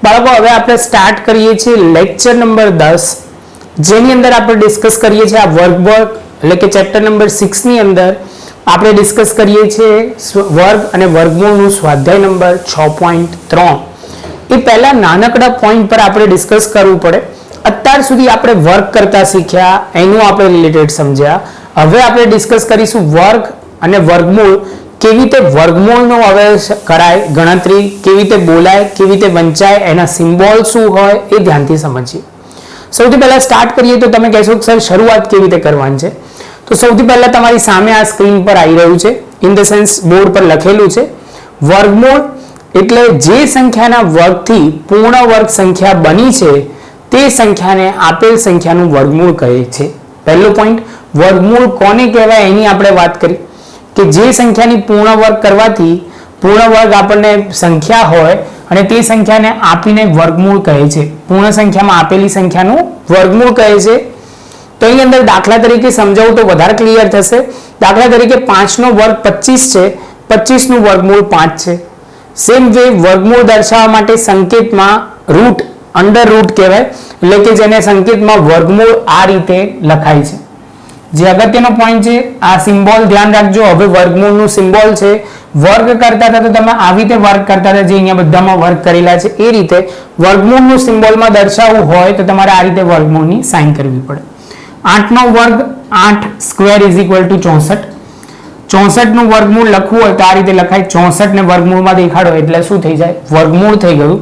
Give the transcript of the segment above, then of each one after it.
બાળકો હવે આપણે સ્ટાર્ટ કરીએ છીએ લેક્ચર નંબર 10, જેની અંદર આપણે ડિસ્કસ કરીએ છીએ આ વર્ગ એટલે કે ચેપ્ટર નંબર 6 ની અંદર આપણે ડિસ્કસ કરીએ છીએ વર્ગ અને વર્ગમૂળનું સ્વાધ્યાય નંબર 6.3. એ પહેલા નાનકડા પોઈન્ટ પર આપણે ડિસ્કસ કરવું પડે. અત્યાર સુધી આપણે વર્ગ કરતા શીખ્યા, એનું આપણે રિલેટેડ સમજ્યા. હવે આપણે ડિસ્કસ કરીશું વર્ગ અને વર્ગમૂળ, કેવી રીતે વર્ગમૂળનો હવે કરાય, ગણતરી કેવી રીતે બોલાય, કેવી રીતે વંચાય, એના સિમ્બોલ શું હોય એ ધ્યાનથી સમજીએ. સૌથી પહેલા સ્ટાર્ટ કરીએ તો તમે કહેશો કે સર શરૂઆત કેવી રીતે કરવાની છે. તો સૌથી પહેલા તમારી સામે આ સ્ક્રીન પર આવી રહ્યું છે, ઇન ધ સેન્સ બોર્ડ પર લખેલું છે વર્ગમૂળ એટલે જે સંખ્યાના વર્ગથી પૂર્ણ વર્ગ સંખ્યા બની છે તે સંખ્યાને આપેલ સંખ્યાનું વર્ગમૂળ કહે છે. પહેલો પોઈન્ટ, વર્ગમૂળ કોને કહેવાય એની આપણે વાત કરી કે જે સંખ્યાની પૂર્ણ વર્ગ કરવાથી પૂર્ણ વર્ગ આપણને સંખ્યા હોય અને તે સંખ્યાને આપીને વર્ગમૂળ કહે છે. પૂર્ણ સંખ્યામાં આપેલી સંખ્યાનું વર્ગમૂળ કહે છે. તો એની અંદર દાખલા તરીકે સમજાવું તો વધારે ક્લિયર થશે. દાખલા તરીકે 5 નો વર્ગ 25 છે, 25 નું વર્ગમૂળ 5 છે. સેમ વે વર્ગમૂળ દર્શાવવા માટે સંકેતમાં રૂટ, અંડર રૂટ કહેવાય, એટલે કે જેને સંકેતમાં વર્ગમૂળ આ રીતે લખાય છે. જે અગત્યનો પોઈન્ટ છે, આ સિમ્બોલ ધ્યાન રાખજો. હવે વર્ગમૂળનું સિમ્બોલ છે, વર્ગ કરતા હતા તો તમે આવી રીતે વર્ગ કરતા હતા, જે અહીંયા બધામાં વર્ગ કરેલા છે એ રીતે વર્ગમૂળનું સિમ્બોલમાં દર્શાવવું હોય તો તમારે આ રીતે વર્ગમૂળની સાઇન કરવી પડે. 8 નો વર્ગ 8 સ્ક્વેર ઇઝ ઇક્વલ ટુ 64. 64 નું વર્ગમૂળ લખવું હોય તો આ રીતે લખાય. 64 ને વર્ગમૂળમાં દેખાડો એટલે શું થઈ જાય? વર્ગમૂળ થઈ ગયું.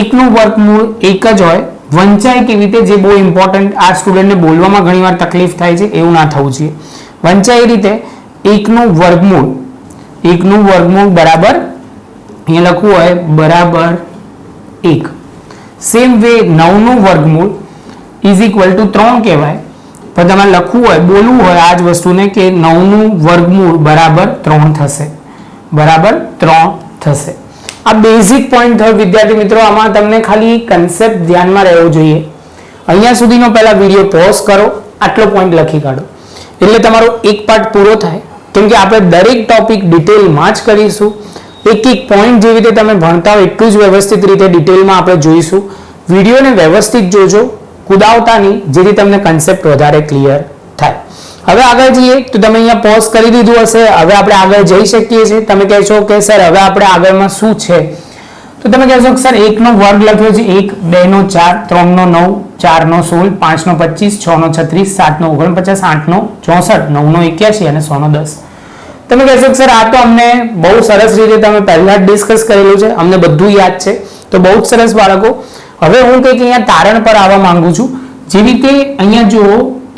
1 નું વર્ગમૂળ 1 જ હોય. વંચાય કેવી રીતે, જે બહુ ઇમ્પોર્ટન્ટ, આ સ્ટુડન્ટને બોલવામાં ઘણીવાર તકલીફ થાય છે, એવું ના થવું જોઈએ. વંચાય એ રીતે 1 નું વર્ગમૂળ બરાબર અહીંયા લખવું હોય બરાબર 1. સેમ વે 9 નું વર્ગમૂળ ઇઝ ઇક્વલ ટુ 3 કહેવાય. પણ તમારે લખવું હોય, બોલવું હોય આ જ વસ્તુને કે 9 નું વર્ગમૂળ બરાબર 3 થશે, બરાબર 3 થશે. આ બેઝિક પોઈન્ટ થયો વિદ્યાર્થી મિત્રો. આમાં તમને ખાલી કન્સેપ્ટ ધ્યાનમાં રહેવો જોઈએ. અહીંયા સુધીનો પહેલા વિડીયો પોઝ કરો, આટલો પોઈન્ટ લખી કાઢો એટલે તમારો એક પાર્ટ પૂરો થાય. કેમ કે આપણે દરેક ટોપિક ડિટેલમાં જ કરીશું. એક પોઈન્ટ જેવી રીતે તમે ભણતા હોય એટલું જ વ્યવસ્થિત રીતે ડિટેલમાં આપણે જોઈશું. વિડીયોને વ્યવસ્થિત જોજો, કુદાવતા નહીં, જેથી તમને કન્સેપ્ટ વધારે ક્લિયર થાય. હવે આગળ જઈએ તો તમે અહીંયા પોઝ કરી દીધું હશે. હવે આપણે આગળ જઈ શકીએ છીએ. તમે કહેશો કે સર હવે આપણે આગળમાં શું છે, તો તમે કહેશો કે સર 1 નો વર્ગ લખ્યો છે 1, 2 નો 4, 3 નો 9, 4 નો 16, 5 નો 25, 6 નો 36, 7 નો 49, 8 નો 64, 9 નો 81 અને 100 નો 10. તમે કહેશો કે સર આ તો અમને બહુ સરસ રીતે તમે પહેલા જ ડિસ્કસ કરેલું છે, અમને બધું યાદ છે. તો બહુ જ સરસ બાળકો. હવે હું કંઈક અહીંયા તારણ પર આવવા માંગુ છું. જેવી રીતે અહીંયા જો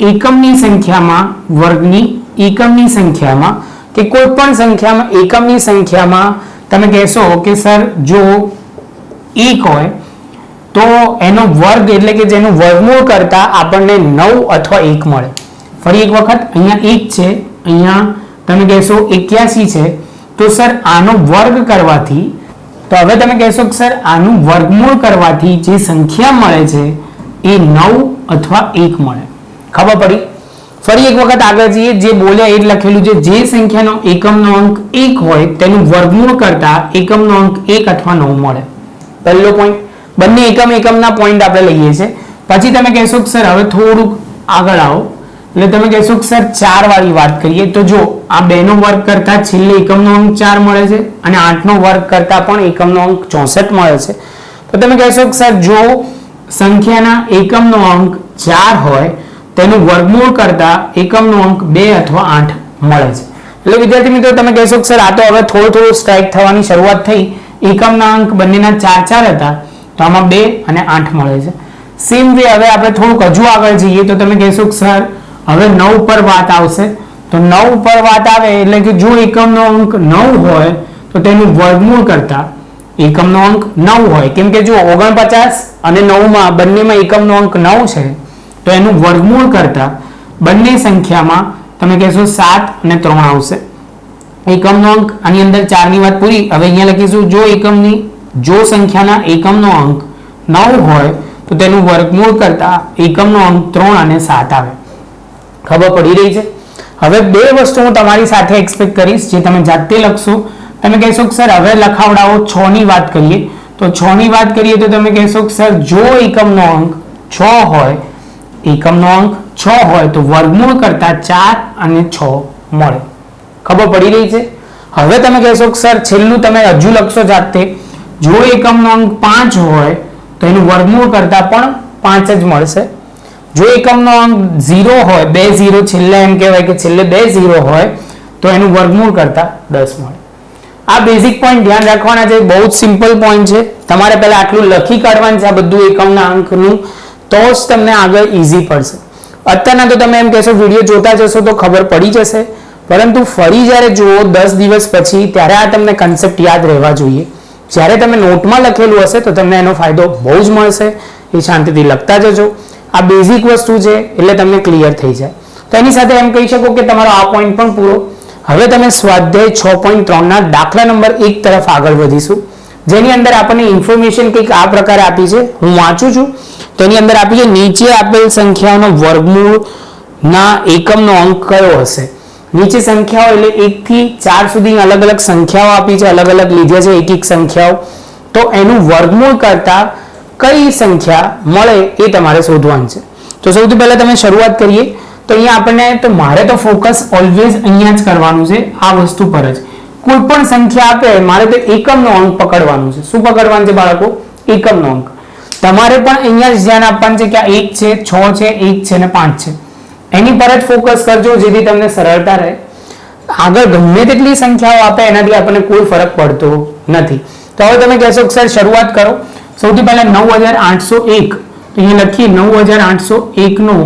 એકમની સંખ્યામાં, વર્ગની એકમની સંખ્યામાં કે કોઈ પણ સંખ્યામાં એકમની સંખ્યામાં તમે કહેશો કે સર જો 1 હોય તો એનો વર્ગ એટલે કે જેનું વર્ગમૂળ કરતા આપણને 9 અથવા 1 મળે. ફરી એક વખત અહીંયા 1 છે, અહીંયા તમે કહેશો 81 છે, તો સર આનો વર્ગ કરવાથી, તો હવે તમે કહેશો કે સર આનું વર્ગમૂળ કરવાથી જે સંખ્યા મળે છે એ 9 અથવા 1 મળે. ખબર પડી? ફરી એક વખત આગળ જઈએ. જે બોલ્યા એ જ લખેલું છે, જે સંખ્યાનો એકમનો અંક 1 હોય તેનું વર્ગમૂળ કરતા એકમનો અંક 1 અથવા 9 મળે. પહેલો પોઈન્ટ. બંને એકમના પોઈન્ટ આપણે લઈએ છીએ. પછી તમે કહેશો કે સર હવે થોડુંક આગળ આવો, એટલે તમે કહેશો કે સર 4 વાળી વાત કરીએ તો જો આ 2 નો વર્ગ કરતા છેલ્લે એકમનો અંક 4 મળે છે અને 8 નો વર્ગ કરતા પણ એકમનો અંક 64 મળે છે. તો તમે કહેશો કે સર જો સંખ્યાના એકમનો અંક 4 હોય તેનું વર્ગમૂળ કરતા એકમનો અંક 2 અથવા 8 મળે છે. એટલે વિદ્યાર્થી મિત્રો તમે કહેશો કે સર આ તો હવે થોડું સ્ટ્રાઇક થવાની શરૂઆત થઈ. એકમના અંક બંનેના 4 હતા, તો આમાં 2 અને 8 મળે છે. સેમ વે હવે આપણે થોડુંક હજુ આગળ જઈએ તો તમે કહેશો કે સર હવે 9 પર વાત આવશે. તો 9 પર વાત આવે એટલે કે જો એકમનો અંક 9 હોય તો તેનું વર્ગમૂળ કરતા એકમનો અંક 9 હોય. કેમ કે જો 49 અને 9 માં બંનેમાં એકમનો અંક 9 છે, તો એનું વર્ગમૂળ કરતા બંને સંખ્યામાં તમે કહેશો 7 અને 3 આવશે. એકમનો અંક આની અંદર 4 ની વાત પૂરી. હવે અહીંયા લખીશું જો સંખ્યાના એકમનો અંક 9 હોય તો તેનું વર્ગમૂળ કરતા એકમનો અંક 3 અને 7 આવે. ખબર પડી રહી છે? હવે બે વસ્તુ હું તમારી સાથે એક્સપેક્ટ કરીશ, જે તમે જાતે લખશો. તમે કહેશો કે સર હવે લખાવડાવો 6 ની વાત કરીએ તો 6 ની વાત કરીએ તો તમે કહેશો કે સર જો એકમનો અંક 6 હોય, એકમનો અંક 6 હોય તો વર્ગમૂળ કરતા 4 અને 6 મળે. ખબર પડી રહી છે? હવે તમે કહેશો કે સર છેલ્લું તમે હજુ લખશો જાતે, જો એકમનો અંક 5 હોય તો એનું વર્ગમૂળ કરતા પણ 5 જ મળશે. જો એકમનો અંક 0 હોય, 2 0 છેલ્લે એમ કહેવાય કે છેલ્લે 2 0 હોય તો એનું વર્ગમૂળ કરતા 10 મળે. આ બેઝિક પોઈન્ટ ધ્યાન રાખવાના છે, બહુ જ સિમ્પલ પોઈન્ટ છે. તમારે પહેલા આટલું લખી કાઢવાનું છે આ બધું એકમના અંકનું, તો જ તમને આગળ ઈઝી પડશે. અત્યારના તો તમે એમ કહેશો વિડીયો જોતા જશો તો ખબર પડી જશે, પરંતુ ફરી જ્યારે જુઓ 10 દિવસ પછી ત્યારે આ તમને કન્સેપ્ટ યાદ રહેવા જોઈએ. જ્યારે તમે નોટમાં લખેલું હશે તો તમને એનો ફાયદો બહુ જ મળશે. એ શાંતિથી લખતા જજો. આ બેઝિક વસ્તુ છે એટલે તમને ક્લિયર થઈ જાય. તો એની સાથે એમ કહી શકો કે તમારો આ પોઈન્ટ પણ પૂરો. હવે તમે સ્વાધ્યાય 6.3 ના દાખલા નંબર 1 તરફ આગળ વધીશું, જેની અંદર આપણને ઇન્ફોર્મેશન કંઈક આ પ્રકારે આપી છે. હું વાંચું છું. તો એની અંદર આપી છે નીચે આપેલ સંખ્યાઓનો વર્ગમૂળ ના એકમનો અંક કયો હશે. નીચે સંખ્યાઓ એટલે 1 થી 4 સુધી અલગ અલગ સંખ્યાઓ આપી છે, અલગ અલગ લીધા છે એક એક સંખ્યાઓ. તો એનું વર્ગમૂળ કરતા કઈ સંખ્યા મળે એ તમારે શોધવાનું છે. તો સૌથી પહેલા તમે શરૂઆત કરીએ. તો અહીંયા આપણને, તો મારે તો ફોકસ ઓલવેઝ અહીંયા જ કરવાનું છે, આ વસ્તુ પર જ. કોઈ પણ સંખ્યા આપે મારે તો એકમનો અંક પકડવાનું છે. શું પકડવાનું છે બાળકો? એકમનો અંક. તમારે પણ અહીંયા જ ધ્યાન આપવાનું છે કે આ 1 છે, 6 છે, 1 છે અને 5 છે. એની પર જ ફોકસ કરજો જેથી તમને સરળતા રહે. આગળ ગમે તેટલી સંખ્યાઓ આપે એનાથી આપણને કોઈ ફરક પડતો નથી. તો હવે તમે કહેશો કે સર શરૂઆત કરો. સૌથી પહેલા 9801, તો અહીંયા લખીએ 9801 નો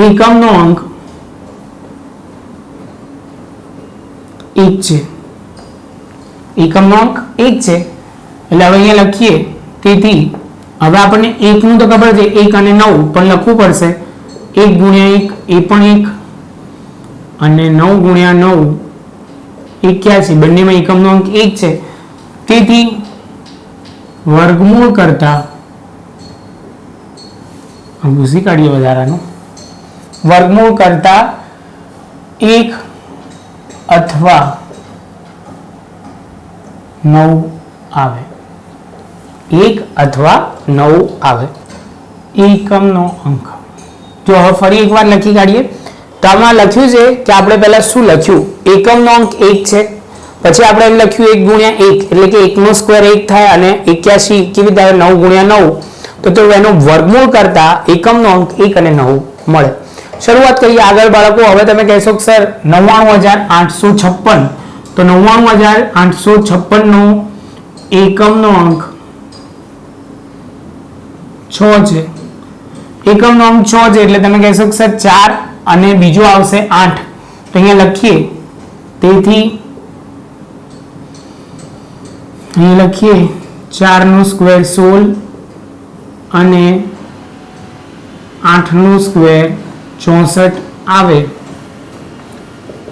એકમનો અંક 1 છે. એકમનો અંક 1 છે એટલે હવે અહીંયા લખીએ. તેથી હવે આપણને 1 નું તો ખબર છે, 1 અને 9 પણ લખવું પડશે. 1 ગુણ્યા 1 એ પણ 1 અને 9 ગુણ્યા 9 81. બંનેમાં એકમનો અંક 1 છે. તેથી વર્ગમૂળ કરતા, ભૂસી કાઢીએ વધારાનું, વર્ગમૂળ કરતા 1 અથવા 9 આવે. 1 અથવા 9 આવે એકમનો અંક. જો હવે ફરી એકવાર લખી કાઢીએ. તો આમાં લખ્યું છે કે આપણે પહેલા શું લખ્યું? એકમનો અંક 1 છે, પછી આપણે એમ લખ્યું 1 ગુણ્યા 1 એટલે કે 1 નો સ્ક્વેર 1 થાય અને 81 કેવી રીતે આવે? 9 ગુણ્યા 9. તો એનો વર્ગમૂળ કરતા એકમનો અંક 1 અને 9 મળે. શરૂઆત કરીએ આગળ બાળકો. હવે તમે કહેશો કે સર 99856, તો 99856 નો એકમનો અંક 6 છે. એકમનો અંક 6 છે એટલે તમે કહેશો કે સર 4 અને બીજો આવશે 8. તો અહીંયા લખીએ. તેથી અહીં લખીએ 4 નો સ્ક્વેર 16 અને 8 નો સ્ક્વેર 64 આવે.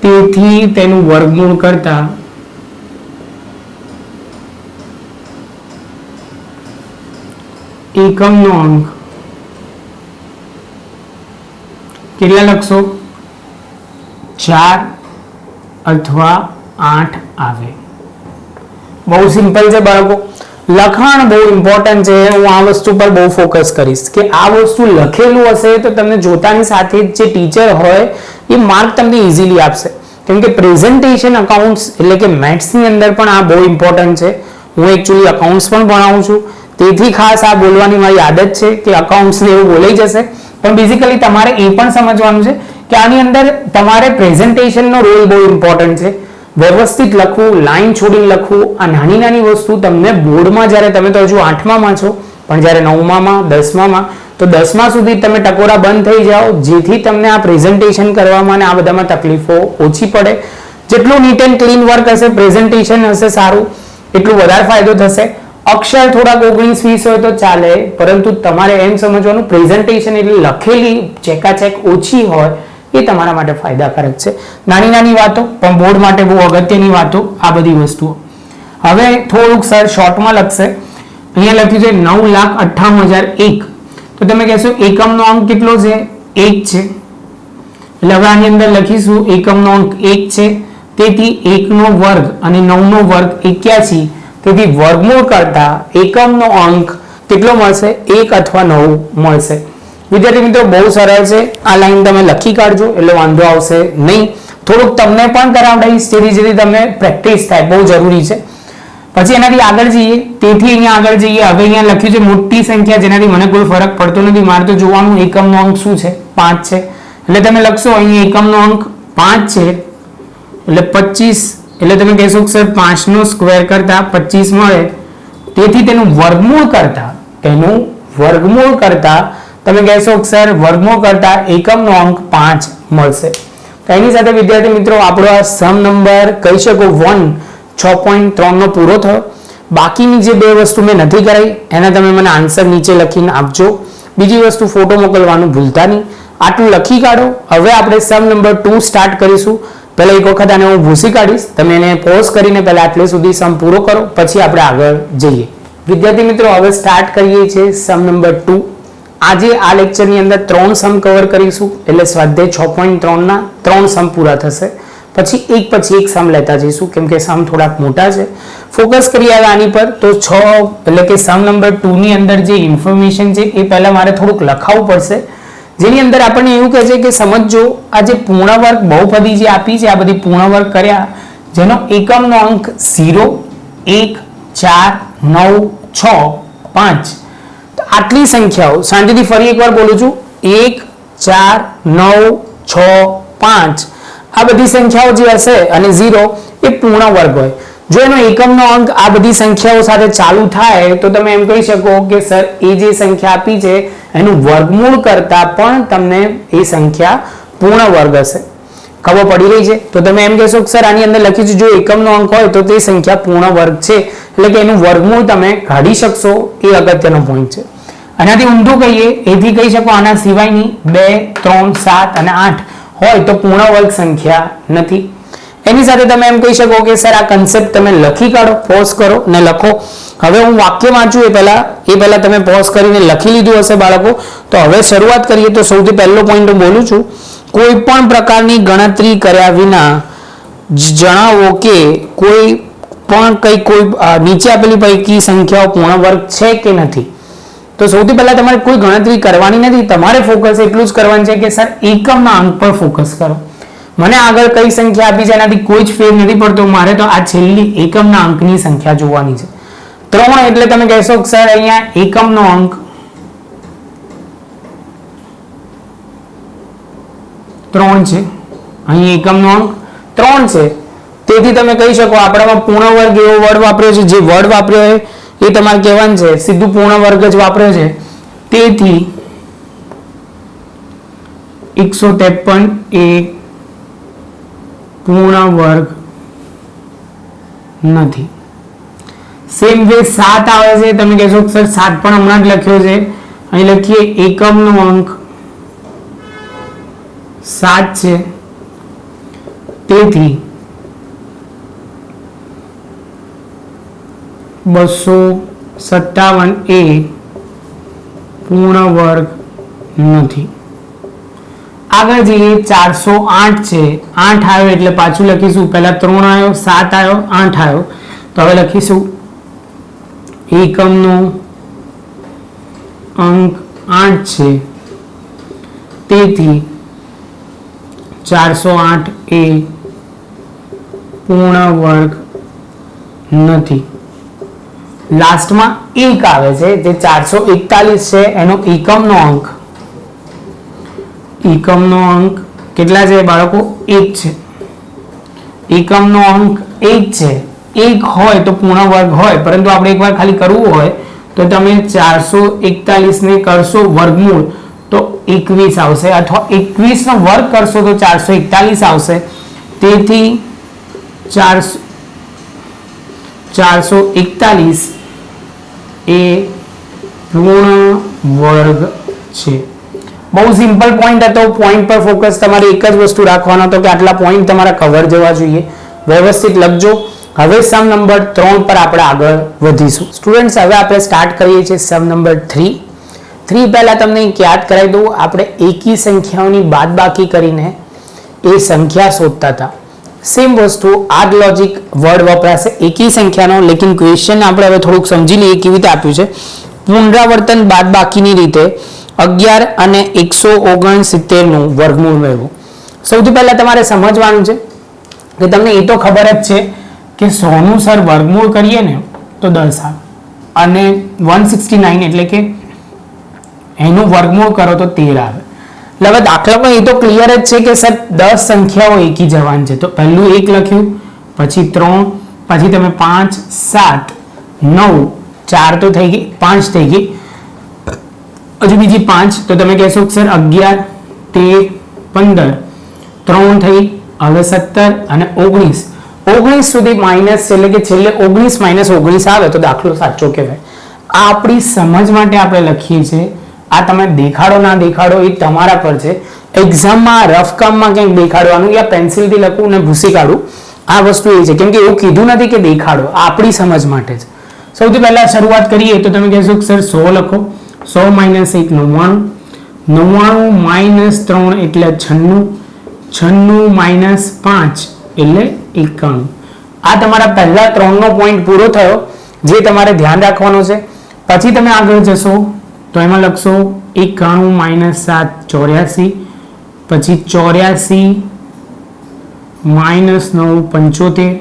તેથી તેનું વર્ગમૂળ કરતા એકમનો અંક કેટલા લખશો? 4 અથવા 8 આવે. બહુ સિમ્પલ છે બાળકો. લખાણ બહુ ઇમ્પોર્ટન્ટ છે. હું આ વસ્તુ પર બહુ ફોકસ કરીશ કે આ વસ્તુ લખેલું હશે તો તમને જોતાની સાથે જે ટીચર હોય એ માર્ક તમને ઇઝીલી આપશે. કેમ કે પ્રેઝન્ટેશન અકાઉન્ટ્સ એટલે કે મેથ્સની અંદર પણ આ બહુ ઇમ્પોર્ટન્ટ છે. હું એકચ્યુઅલી અકાઉન્ટ્સ પણ ભણાવું છું, તેથી ખાસ આ બોલવાની મારી આદત છે કે અકાઉન્ટ્સને એવું બોલાઈ જશે. પણ બેઝિકલી તમારે એ પણ સમજવાનું છે કે આની અંદર તમારે પ્રેઝન્ટેશનનો રોલ બહુ ઇમ્પોર્ટન્ટ છે. વ્યવસ્થિત લખવું, લાઈન છોડીને લખવું, આ નાની નાની વસ્તુ તમને બોર્ડમાં જ્યારે તમે તો હજુ 8માં છો, પણ જ્યારે 9માં 10માં તો 10મા સુધી તમે ટકોરા બંધ થઈ જાઓ, જેથી તમને આ પ્રેઝન્ટેશન કરવામાં અને આ બધામાં તકલીફો ઓછી પડે. જેટલું નીટ એન્ડ ક્લીન વર્ક હશે, પ્રેઝન્ટેશન હશે સારું, એટલું વધારે ફાયદો થશે. અક્ષર થોડાક 19-20 હોય તો ચાલે, પરંતુ તમારે એમ સમજવાનું પ્રેઝન્ટેશન એટલે લખેલી ચેકાચેક ઓછી હોય એ તમારા માટે ફાયદાકારક છે. નાની નાની વાતો પણ બોર્ડ માટે બહુ અગત્યની વાતો આ બધી વસ્તુઓ. હવે થોડુંક સર શોર્ટમાં લખશે. અહીંયા લખ્યું છે 9,58,001. તો તમે કહેશો એકમનો અંક કેટલો છે? 1 છે. એટલે હવે આની અંદર લખીશું એકમનો અંક 1 છે, તેથી 1 નો વર્ગ અને 9 નો વર્ગ 81. તેથી વર્ગમૂળ કરતા એકમનો અંક કેટલો મળશે? 1 અથવા 9 મળશે. વિદ્યાર્થી મિત્રો બહુ સરળ છે. આ લાઈન તમે લખી કાઢજો એટલે વાંધો આવશે નહીં. થોડુંક તમને પણ કરાવડાવીશ જેથી જેથી તમને પ્રેક્ટિસ થાય, બહુ જરૂરી છે. પછી એનાથી આગળ જઈએ. તેથી અહીંયા આગળ જઈએ. હવે અહીંયા લખ્યું છે મોટી સંખ્યા, જેનાથી મને કોઈ ફરક પડતો નથી. મારે તો જોવાનું એકમનો અંક શું છે? 5 છે. એટલે તમે લખશો અહીંયા એકમનો અંક 5 છે એટલે 25. એટલે તમે કહેશો કે સર 5 નો સ્ક્વેર કરતા 25 મળે, તેથી તેનું વર્ગમૂળ કરતા તમે કહેશો કે સર વર્ગમૂળ કરતા એકમનો અંક 5 મળશે. તો એની સાથે વિદ્યાર્થી મિત્રો આપણો આ સમ નંબર કહી શકો 1 6.3 નો પૂરો થયો. બાકીની જે બે વસ્તુ મેં નથી કરાઈ એના તમે મને આન્સર નીચે લખીને આપજો. બીજી વસ્તુ ફોટો મોકલવાનું ભૂલતા નહીં. આટલું લખી કાઢો. હવે આપણે સમ નંબર 2 સ્ટાર્ટ કરીશું. પહેલા એક વખત આને હું ભૂસી કાઢીશ, તમે એને પોઝ કરીને પહેલા આટલે સુધી સમ પૂરો કરો, પછી આપણે આગળ જઈએ. વિદ્યાર્થી મિત્રો હવે સ્ટાર્ટ કરીએ છીએ સમ નંબર 2. આજે આ લેક્ચરની અંદર 3 સમ કવર કરીશું, એટલે સ્વાધ્યાય 6.3 ના 3 સમ પૂરા થશે. પછી એક સમ લેતા જઈશું, કેમ કે સમ થોડાક મોટા છે. ફોકસ કરીએ આની પર. તો 6 એટલે કે સમ નંબર 2 ની અંદર જે ઇન્ફોર્મેશન છે એ પહેલા મારે થોડુંક લખાવવું પડશે, જેની અંદર આપણને એવું કહે છે કે સમજો આ જે પૂર્ણ વર્ગ બહુપદી જે આપી છે, આ બધી પૂર્ણ વર્ગ કર્યા જેનો એકમનો અંક 0 1 4 9 6 5. તો આટલી સંખ્યાઓ, શાંતિથી ફરી એકવાર બોલું છું, 1 4 9 6 5 આ બધી સંખ્યાઓ જે હશે અને 0 એ પૂર્ણ વર્ગ હોય. જો એનો એકમનો અંક આ બધી સંખ્યાઓ સાથે ચાલુ થાય તો તમે એમ કહી શકો કે સર એ જે સંખ્યા આપી છે એનું વર્ગમૂળ કરતા પણ તમને એ સંખ્યા પૂર્ણ વર્ગ હશે. ખબર પડી રહી છે? તો તમે એમ કહેશો કે સર આની અંદર લખ્યું છે જો એકમનો અંક હોય તો તે સંખ્યા પૂર્ણ વર્ગ છે, એટલે કે એનું વર્ગમૂળ તમે કાઢી શકશો. એ અગત્યનો પોઈન્ટ છે. આનાથી ઊંધું કહીએ, એથી કહી શકો આના સિવાયની 2 3 7 અને 8 હોય તો પૂર્ણ વર્ગ સંખ્યા નથી. એની સાથે તમે એમ કહી શકો કે સર આ કન્સેપ્ટ તમે લખી કાઢો, પોઝ કરો ને લખો. હવે હું વાક્ય વાંચું એ પહેલા તમે પોઝ કરીને લખી લીધું હશે બાળકો. તો હવે શરૂઆત કરીએ. તો સૌથી પહેલો પોઈન્ટ હું બોલું છું, કોઈ પણ પ્રકારની ગણતરી કર્યા વિના જણાવો કે કોઈ નીચે આપેલી પૈકી સંખ્યાઓ પૂર્ણ વર્ગ છે કે નથી. તો સૌથી પહેલા તમારે કોઈ ગણતરી કરવાની નથી. તમારે ફોકસ એટલું જ કરવાનું છે કે સર એકમના અંક પર ફોકસ કરો. મને આગળ કઈ સંખ્યા આપી છે એનાથી કોઈ જ ફેર નથી પડતો. મારે તો આ છેલ્લી એકમના અંકની સંખ્યા જોવાની છે. 3 એટલે તમે કહેશો કે સર અહીંયા એકમનો અંક 3 છે. અહીં એકમનો અંક 3 છે. તેથી તમે કહી શકો આપણામાં પૂર્ણ વર્ગ એવો વર્ડ વાપર્યો છે, જે વર્ડ વાપર્યો છે એ તમારે કહેવાનું છે સીધું પૂર્ણ વર્ગ જ વાપર્યો છે. તેથી 153 એ પૂર્ણ વર્ગ નથી. સેમ વે 7 આવે છે. તમે કહેશો સર 7 પણ હમણાં જ લખ્યો છે. અહીં લખીએ એકમનો અંક 7 છે, તેથી 257 એ પૂર્ણ વર્ગ નથી. આગળ જઈએ. 408 છે. 8 આવ્યો એટલે પાછું લખીશું. પહેલા 3 આવ્યો, 7 આવ્યો, 8 આવ્યો. તો હવે લખીશું એકમનો અંક 8 છે, તેથી 408 એ પૂર્ણ વર્ગ નથી. લાસ્ટમાં 1 આવે છે, જે 441 છે એનો એકમનો અંક કેટલા છે બાળકો? 1 છે. એકમનો અંક 1 છે. 1 હોય તો પૂર્ણ વર્ગ હોય, પરંતુ આપણે એકવાર ખાલી કરવું હોય તો તમે 441 ને કરશો વર્ગમૂળ તો 21 આવશે, અથવા 21 નો વર્ગ કરશો તો 441 આવશે. તેથી 441 એ પૂર્ણ વર્ગ છે. બહુ સિમ્પલ પોઈન્ટ હતો. પોઈન્ટ પર ફોકસ તમારે એક જ વસ્તુ રાખવાનો હતો કે આટલા પોઈન્ટ તમારા કવર જવા જોઈએ. વ્યવસ્થિત લખજો. હવે સમ નંબર 3 પર આપણે આગળ વધીશું. સ્ટુડન્ટ્સ હવે આપણે સ્ટાર્ટ કરીએ છીએ સમ નંબર 3. પહેલા તમને યાદ કરાવી દઉં, આપણે એકી સંખ્યાઓની બાદબાકી કરીને એ સંખ્યા શોધતા હતા. સેમ વસ્તુ આ જ લોજિક વર્ડ વપરાશે એકી સંખ્યાનો, લેકિન ક્વેશ્ચન આપણે હવે થોડુંક સમજી લઈએ કેવી રીતે આપ્યું છે. પુનરાવર્તન બાદબાકીની રીતે 11 અને 169 નું વર્ગમૂળ મેળવો. સૌથી પહેલા તમારે સમજવાનું છે કે તમને એ તો ખબર જ છે કે 100 નું સર વર્ગમૂળ કરીએ ને તો 10 આવે અને 169 એટલે કે એનું વર્ગમૂળ કરો તો 13 આવે. એટલે હવે દાખલામાં એ તો ક્લિયર જ છે કે સર 10 સંખ્યાઓ એકી જવાન છે, તો પહેલું 1 લખ્યું, પછી 3, પછી તમે 5, 7, 9, 4 તો થઈ ગઈ, 5 થઈ ગઈ, હજુ બીજી 5, તો તમે કહેશો કે સર 11, 13, 15, 3 થઈ, હવે 17 અને 19 સુધી માઇનસ એટલે કે છેલ્લે 19 - 19 આવે તો દાખલો સાચો કહેવાય. આ આપણી સમજ માટે આપણે લખીએ છીએ. આ તમે દેખાડો ના દેખાડો એ તમારા પર છે. એક્ઝામમાં રફ કામમાં ક્યાંક દેખાડવાનું યા પેન્સિલથી લખવું ને ભૂસી કાઢવું, આ વસ્તુ એ છે. કેમ કે એવું કીધું નથી કે દેખાડો, આ આપણી સમજ માટે છે. સૌથી પહેલા શરૂઆત કરીએ તો તમે કહેશો કે સર 100 લખો, 100 - 1 99, 99 - 3 એટલે 96, 96 - 5 એટલે 91. આ તમારા પહેલા 3 નો પોઈન્ટ પૂરો થયો, જે તમારે ધ્યાન રાખવાનો છે. પછી તમે આગળ જશો તો એમાં લખશો 91 - 7 84, પછી 84 - 9 75.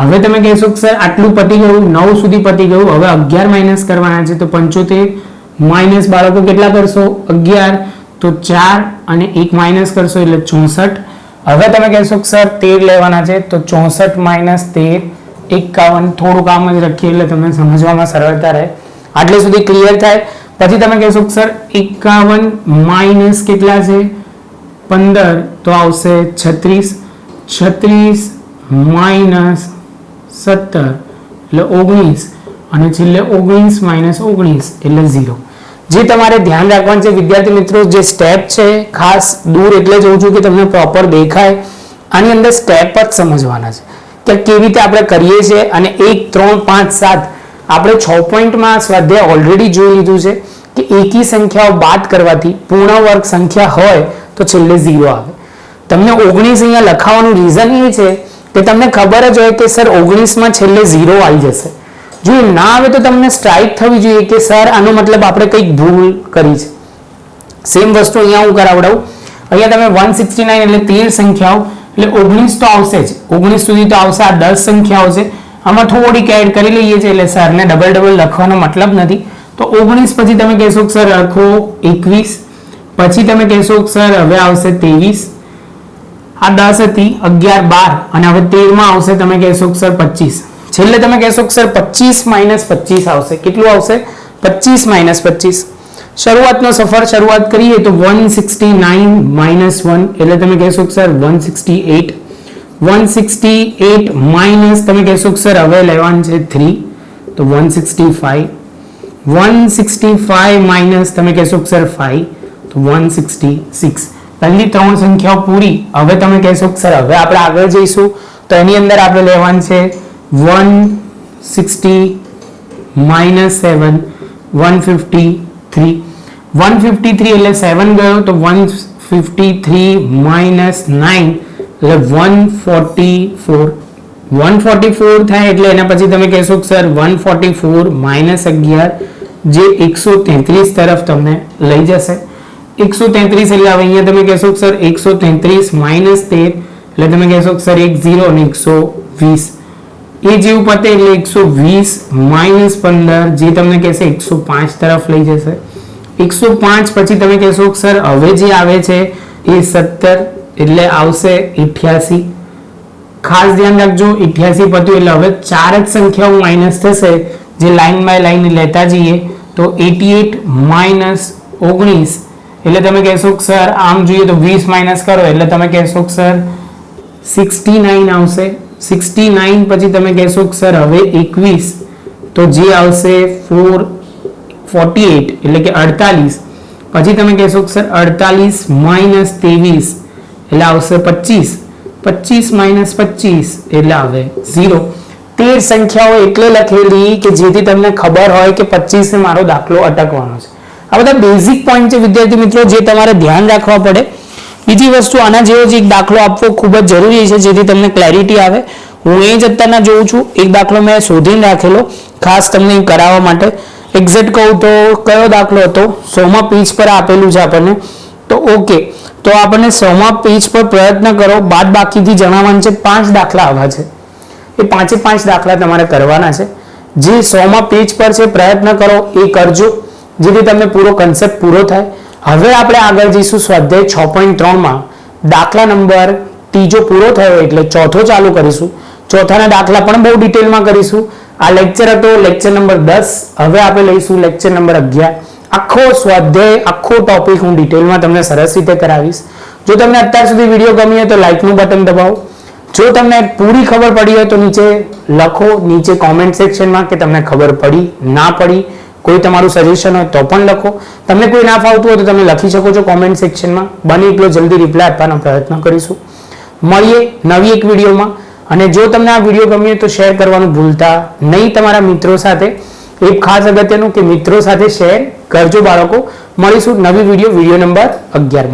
હવે તમે કહેશો કે સર આટલું પતી ગયું, 9 સુધી પતી ગયું, હવે 11 માઇનસ કરવાના છે તો 75 માઇનસ બાળકો કેટલા કરશો 11, તો 4 અને 1 માઇનસ કરશો એટલે 64. હવે તમે કહેશો કે સર 13 લેવાના છે તો 64 - 13 51. થોડું કામ જ રાખીએ એટલે તમને સમજવામાં સરળતા રહે. આટલે સુધી ક્લિયર થાય. પછી તમે કહેશો કે સર 51 માઇનસ કેટલા છે 15 તો આવશે 36, 36 માઇનસ 17 એટલે 19 અને છેલ્લે 19 માઇનસ 19 એટલે 0. જે તમારે ધ્યાન રાખવાનું છે વિદ્યાર્થી મિત્રો, જે સ્ટેપ છે ખાસ દૂર એટલે જોઉં છું કે તમને પ્રોપર દેખાય. આની અંદર સ્ટેપ જ સમજવાના છે કે કેવી રીતે આપણે કરીએ છીએ. અને 1 3 5 7 આપણે 6 પોઈન્ટમાં સ્વાધ્યાય ઓલરેડી જોઈ લીધું છે કે એકી સંખ્યાઓ બાદ કરવાથી પૂર્ણ વર્ગ સંખ્યા હોય તો છેલ્લે 0 આવે. તમને 19 અહીંયા લખાવાનું રીઝન એ છે કે તમને ખબર જ હોય કે સર 19 માં છેલ્લે 0 આવી જશે. જો ના આવે તો તમને સ્ટ્રાઇક થવી જોઈએ કે સર આનો મતલબ આપણે કંઈક ભૂલ કરી છે. સેમ વસ્તુ અહીંયા હું કરાવડાવું. અહીંયા તમે 169 એટલે 13 સંખ્યાઓ એટલે 19 તો આવશે જ, 19 સુધી તો આવશે. આ 10 સંખ્યાઓ છે, આમાં થોડીક એડ કરી લઈએ છીએ એટલે સરને ડબલ લખવાનો મતલબ નથી. તો 19 પછી તમે કહેશો કે સર લખો 21, પછી તમે કહેશો કે સર હવે આવશે 23, આ 10 હતી 11 12 અને હવે 13 માં આવશે તમે કહેશો કે સર 25. છેલ્લે તમે કહેશો કે સર 25 - 25 આવશે. કેટલું આવશે 25 - 25. શરૂઆતનો સફર શરૂઆત કરીએ તો 169 - 1 એટલે તમે કહેશો કે સર 168, 168 માઇનસ તમે કહેશો કે સર હવે લેવાનું છે 3 તો 165, 165 માઇનસ તમે કહેશો કે સર 5 તો 166. પહેલી 3 સંખ્યાઓ પૂરી. હવે તમે કહેશો કે સર હવે આપણે આગળ જઈશું તો એની અંદર આપણે લેવાનું છે 160 માઇનસ 7 153, 153 એટલે 7 ગયો તો 153 માઇનસ 9 એટલે 144, 144 થાય એટલે એના પછી તમે કહેશો કે સર 144 માઇનસ 11 જે 133 તરફ તમને લઈ જશે. 133 એટલે હવે અહીંયા તમે કહેશો કે સર 133 માઇનસ 13 એટલે તમે કહેશો કે સર 10 અને 120. એ જેવું પતે એટલે 120 માઇનસ 15 જે તમને કહેશે 105 તરફ લઈ જશે. 105 પછી તમે કહેશો કે સર હવે જે આવે છે એ 17 એટલે આવશે 88. ખાસ ધ્યાન રાખજો 88 પત્યું એટલે હવે 4 જ સંખ્યાઓ માઇનસ થશે જે લાઈન બાય લાઈન લેતા જઈએ તો 88 માઇનસ 19 એટલે તમે કહેશો કે સર આમ જોઈએ તો 20 માઇનસ કરો એટલે તમે કહેશો કે સર 69 આવશે. 69 પછી તમે કહેશો કે સર હવે 21 તો જે આવશે 48 એટલે કે 48. પછી તમે કહેશો કે સર 48 માઇનસ 23 એટલે આવશે 25, 25 માઇનસ 25 એટલે આવે 0. 13 સંખ્યાઓ એટલે લખેલી કે જેથી તમને ખબર હોય કે 25 ને મારો દાખલો અટકવાનો છે. આ બધા બેઝિક પોઈન્ટ છે વિદ્યાર્થી મિત્રો જે તમારે ધ્યાન રાખવા પડે. બીજી વસ્તુ આના જેવો જ એક દાખલો આપવો ખૂબ જ જરૂરી છે જેથી તમને ક્લેરિટી આવે. હું એ જ અત્યારના જોઉં છું, એક દાખલો મેં શોધીને રાખેલો ખાસ તમને કરાવવા માટે. એક્ઝેક્ટ કહું તો કયો દાખલો હતો, 100મા પેજ પર આપેલું છે આપણને. તો ઓકે, તો આપણને 100મા પેજ પર પ્રયત્ન કરો, બાદ બાકીથી જણાવવાનું છે. 5 દાખલા આવા છે, એ 5 દાખલા તમારે કરવાના છે. જે 100મા પેજ પર છે પ્રયત્ન કરો એ કરજો જેથી તમને પૂરો કન્સેપ્ટ પૂરો થાય. હવે આપણે આગળ જઈશું સ્વાધ્યાય 6.3માં દાખલા નંબર ત્રીજો પૂરો થયો એટલે ચોથો ચાલુ કરીશું. ચોથાના દાખલા પણ બહુ ડિટેલમાં કરીશું. આ લેક્ચર હતો લેક્ચર નંબર 10. હવે આપણે લઈશું લેક્ચર નંબર 11. આખો સ્વાધ્યાય આખો ટોપિક હું ડિટેલમાં તમને સરસ રીતે કરાવીશ. જો તમને અત્યાર સુધી વિડીયો ગમી હોય તો લાઈકનું બટન દબાવો. જો તમને પૂરી ખબર પડી હોય તો નીચે લખો, નીચે કોમેન્ટ સેક્શનમાં કે તમને ખબર પડી ના પડી. કોઈ તમારું સજેશન હોય તો પણ લખો. તમને કોઈ ના ફાવતું હોય તો તમે લખી શકો છો કોમેન્ટ સેક્શનમાં. બને એટલો જલ્દી રિપ્લાય આપવાનો પ્રયત્ન કરીશું. મળીએ નવી એક વિડીયોમાં. અને જો તમને આ વિડીયો ગમ્યો તો શેર કરવાનું ભૂલતા નહીં તમારા મિત્રો સાથે. એક ખાસ અગત્યનું કે મિત્રો સાથે શેર કરજો બાળકો. મળીશું નવી વિડીયો નંબર 11.